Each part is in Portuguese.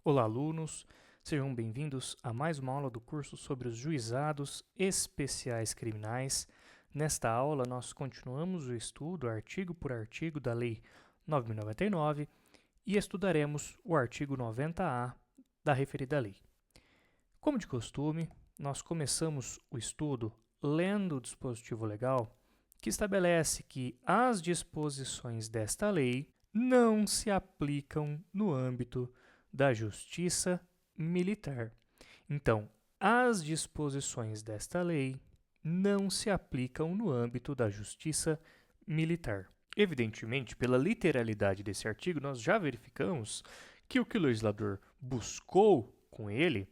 Olá, alunos! Sejam bem-vindos a mais uma aula do curso sobre os juizados especiais criminais. Nesta aula, nós continuamos o estudo, artigo por artigo, da Lei 9.099 e estudaremos o artigo 90A da referida lei. Como de costume, nós começamos o estudo lendo o dispositivo legal que estabelece que as disposições desta lei não se aplicam no âmbito da Justiça Militar. Então, as disposições desta lei não se aplicam no âmbito da Justiça Militar. Evidentemente, pela literalidade desse artigo, nós já verificamos que o legislador buscou com ele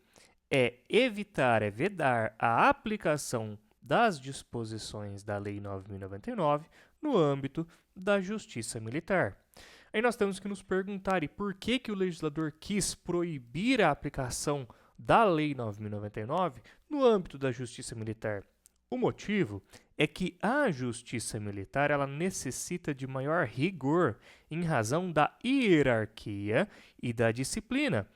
é evitar, vedar a aplicação das disposições da Lei 9.099 no âmbito da Justiça Militar. Aí nós temos que nos perguntar, e por que o legislador quis proibir a aplicação da Lei 9.099 no âmbito da Justiça Militar? O motivo é que a Justiça Militar ela necessita de maior rigor em razão da hierarquia e da disciplina.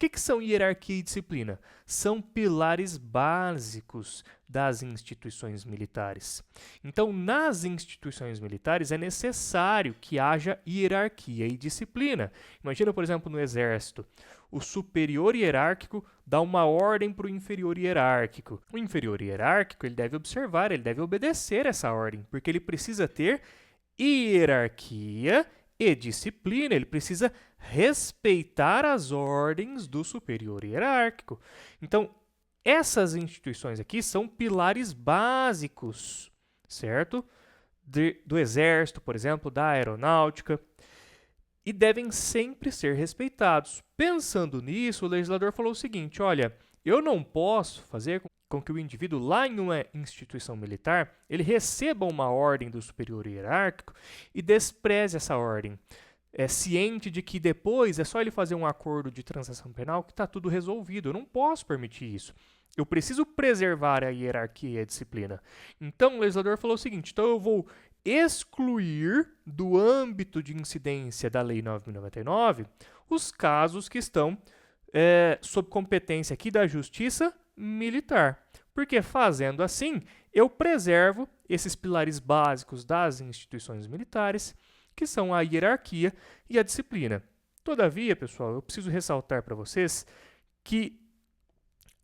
O que são hierarquia e disciplina? São pilares básicos das instituições militares. Então, nas instituições militares é necessário que haja hierarquia e disciplina. Imagina, por exemplo, no Exército. O superior hierárquico dá uma ordem para o inferior hierárquico. O inferior hierárquico ele deve observar, ele deve obedecer essa ordem, porque ele precisa ter hierarquia e disciplina, ele precisa respeitar as ordens do superior hierárquico. Então, essas instituições aqui são pilares básicos, certo? Do Exército, por exemplo, da Aeronáutica, e devem sempre ser respeitados. Pensando nisso, o legislador falou o seguinte, olha, eu não posso fazer com que o indivíduo lá em uma instituição militar, ele receba uma ordem do superior hierárquico e despreze essa ordem. É ciente de que depois é só ele fazer um acordo de transação penal que está tudo resolvido. Eu não posso permitir isso. Eu preciso preservar a hierarquia e a disciplina. Então, o legislador falou o seguinte, então eu vou excluir do âmbito de incidência da Lei 9.099 os casos que estão sob competência aqui da Justiça Militar. Porque fazendo assim, eu preservo esses pilares básicos das instituições militares, que são a hierarquia e a disciplina. Todavia, pessoal, eu preciso ressaltar para vocês que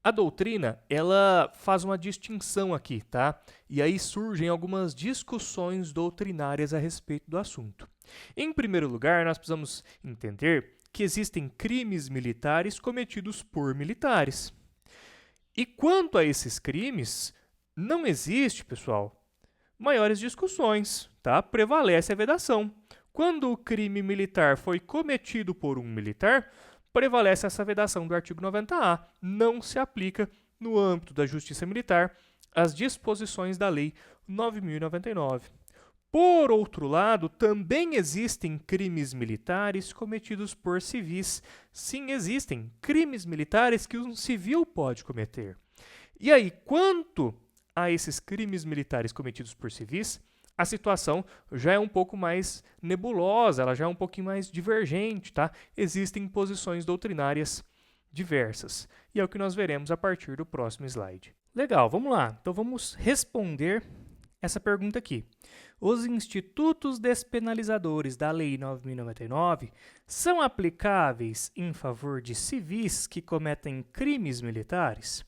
a doutrina, ela faz uma distinção aqui, tá? E aí surgem algumas discussões doutrinárias a respeito do assunto. Em primeiro lugar, nós precisamos entender que existem crimes militares cometidos por militares. E quanto a esses crimes, não existe, pessoal, maiores discussões, tá? Prevalece a vedação. Quando o crime militar foi cometido por um militar, prevalece essa vedação do artigo 90A. Não se aplica no âmbito da Justiça Militar as disposições da Lei 9.099. Por outro lado, também existem crimes militares cometidos por civis. Sim, existem crimes militares que um civil pode cometer. E aí, quanto a esses crimes militares cometidos por civis, a situação já é um pouco mais nebulosa, ela já é um pouquinho mais divergente, tá? Existem posições doutrinárias diversas. E é o que nós veremos a partir do próximo slide. Legal, vamos lá. Então vamos responder essa pergunta aqui. Os institutos despenalizadores da Lei 9.099 são aplicáveis em favor de civis que cometem crimes militares?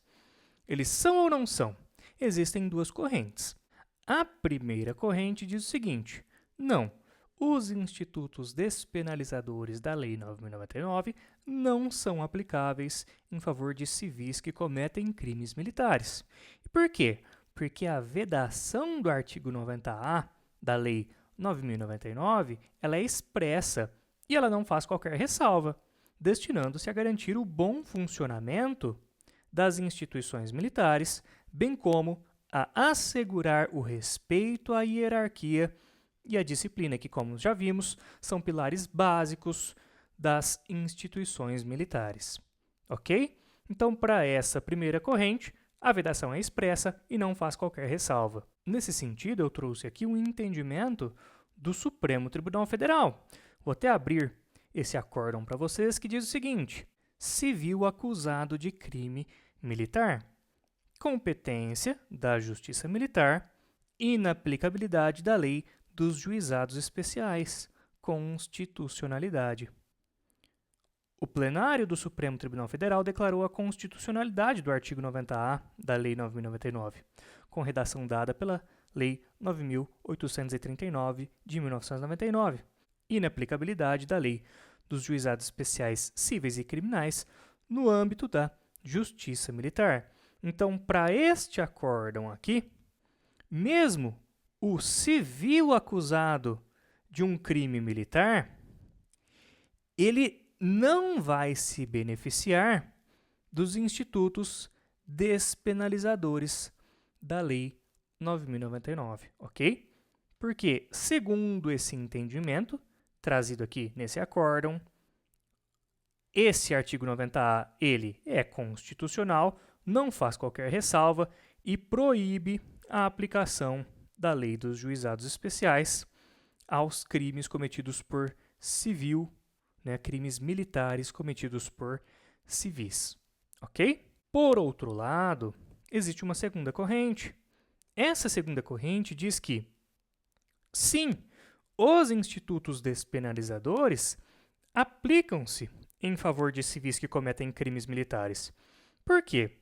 Eles são ou não são? Existem duas correntes. A primeira corrente diz o seguinte, não, os institutos despenalizadores da Lei 9.099 não são aplicáveis em favor de civis que cometem crimes militares. E por quê? Porque a vedação do artigo 90A da Lei 9.099 ela é expressa e ela não faz qualquer ressalva, destinando-se a garantir o bom funcionamento das instituições militares, bem como a assegurar o respeito à hierarquia e à disciplina, que, como já vimos, são pilares básicos das instituições militares. Ok? Então, para essa primeira corrente, a vedação é expressa e não faz qualquer ressalva. Nesse sentido, eu trouxe aqui um entendimento do Supremo Tribunal Federal. Vou até abrir esse acórdão para vocês, que diz o seguinte: civil acusado de crime militar. Competência da Justiça Militar, inaplicabilidade da Lei dos Juizados Especiais, constitucionalidade. O plenário do Supremo Tribunal Federal declarou a constitucionalidade do artigo 90A da Lei 9.099, com redação dada pela Lei 9.839 de 1999, inaplicabilidade da Lei dos Juizados Especiais Cíveis e Criminais no âmbito da Justiça Militar. Então, para este acórdão aqui, mesmo o civil acusado de um crime militar, ele não vai se beneficiar dos institutos despenalizadores da Lei 9.099, ok? Porque, segundo esse entendimento, trazido aqui nesse acórdão, esse artigo 90A, ele é constitucional, não faz qualquer ressalva e proíbe a aplicação da Lei dos Juizados Especiais aos crimes cometidos por civil, crimes militares cometidos por civis, ok? Por outro lado, existe uma segunda corrente. Essa segunda corrente diz que, sim, os institutos despenalizadores aplicam-se em favor de civis que cometem crimes militares. Por quê?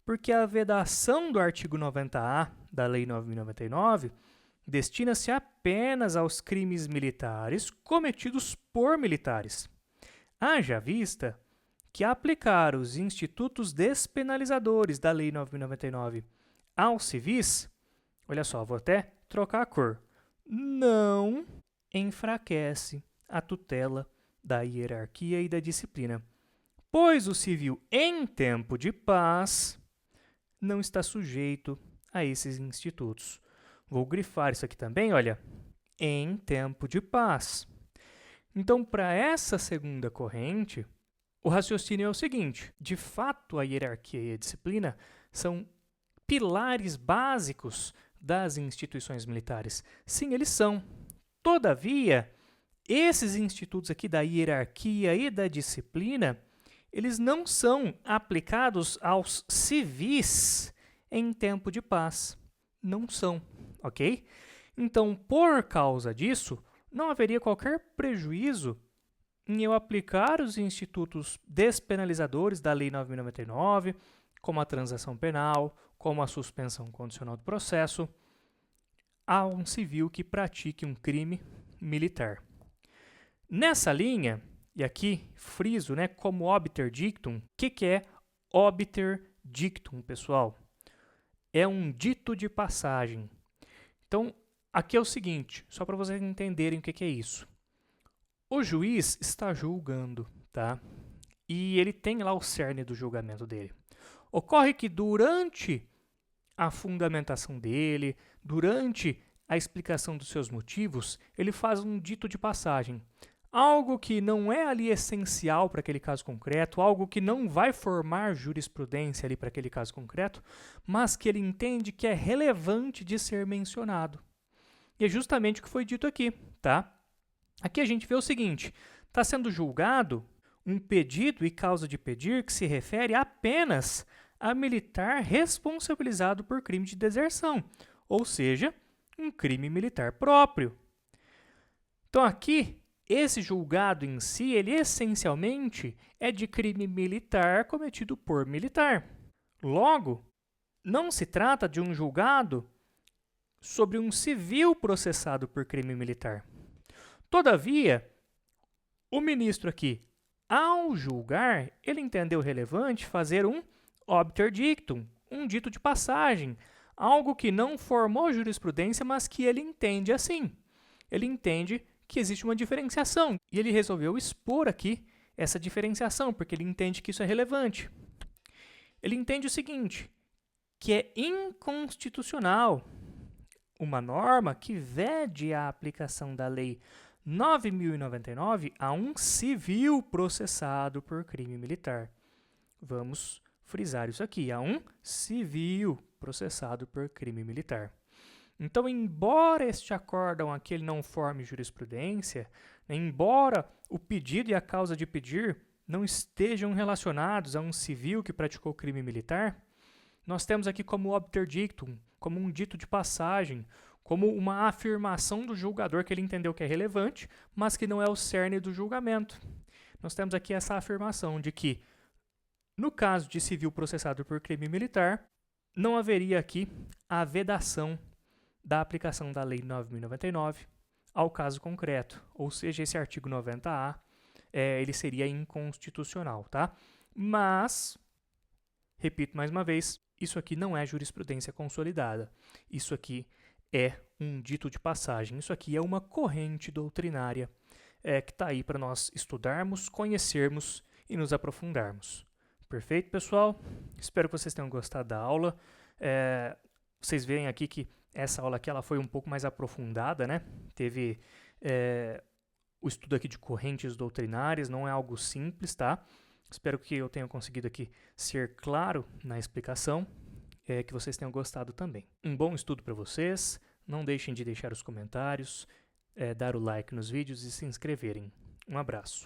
Porque a vedação do artigo 90A da Lei 9.099 destina-se apenas aos crimes militares cometidos por militares. Haja vista que aplicar os institutos despenalizadores da Lei 9.099 aos civis, olha só, vou até trocar a cor, não enfraquece a tutela da hierarquia e da disciplina, pois o civil em tempo de paz não está sujeito a esses institutos. Vou grifar isso aqui também, olha, em tempo de paz. Então, para essa segunda corrente, o raciocínio é o seguinte: de fato, a hierarquia e a disciplina são pilares básicos das instituições militares. Sim, eles são. Todavia, esses institutos aqui da hierarquia e da disciplina, eles não são aplicados aos civis em tempo de paz. Não são, ok? Então, por causa disso, não haveria qualquer prejuízo em eu aplicar os institutos despenalizadores da Lei 9.099, como a transação penal, como a suspensão condicional do processo, a um civil que pratique um crime militar. Nessa linha, e aqui friso, como obiter dictum, o que é obiter dictum, pessoal? É um dito de passagem. Então, aqui é o seguinte, só para vocês entenderem o que é isso. O juiz está julgando, tá? E ele tem lá o cerne do julgamento dele. Ocorre que durante a fundamentação dele, durante a explicação dos seus motivos, ele faz um dito de passagem. Algo que não é ali essencial para aquele caso concreto, algo que não vai formar jurisprudência ali para aquele caso concreto, mas que ele entende que é relevante de ser mencionado. E é justamente o que foi dito aqui, tá? Aqui a gente vê o seguinte, está sendo julgado um pedido e causa de pedir que se refere apenas a militar responsabilizado por crime de deserção, ou seja, um crime militar próprio. Então aqui, esse julgado em si, ele essencialmente é de crime militar cometido por militar. Logo, não se trata de um julgado sobre um civil processado por crime militar. Todavia, o ministro aqui, ao julgar, ele entendeu relevante fazer um obiter dictum, um dito de passagem, algo que não formou jurisprudência, mas que ele entende assim. Ele entende que existe uma diferenciação e ele resolveu expor aqui essa diferenciação, porque ele entende que isso é relevante. Ele entende o seguinte, que é inconstitucional uma norma que vede a aplicação da Lei 9.099 a um civil processado por crime militar. Vamos frisar isso aqui, a um civil processado por crime militar. Então, embora este acórdão aqui ele não forme jurisprudência, embora o pedido e a causa de pedir não estejam relacionados a um civil que praticou crime militar, nós temos aqui como obter dictum, como um dito de passagem, como uma afirmação do julgador que ele entendeu que é relevante, mas que não é o cerne do julgamento. Nós temos aqui essa afirmação de que, no caso de civil processado por crime militar, não haveria aqui a vedação da aplicação da Lei 9.099 ao caso concreto, ou seja, esse artigo 90A, ele seria inconstitucional, tá? Mas, repito mais uma vez, isso aqui não é jurisprudência consolidada. Isso aqui é um dito de passagem. Isso aqui é uma corrente doutrinária que está aí para nós estudarmos, conhecermos e nos aprofundarmos. Perfeito, pessoal? Espero que vocês tenham gostado da aula. Vocês veem aqui que essa aula aqui ela foi um pouco mais aprofundada, né? Teve o estudo aqui de correntes doutrinárias, não é algo simples, tá? Espero que eu tenha conseguido aqui ser claro na explicação, que vocês tenham gostado também. Um bom estudo para vocês, não deixem de deixar os comentários, dar o like nos vídeos e se inscreverem. Um abraço.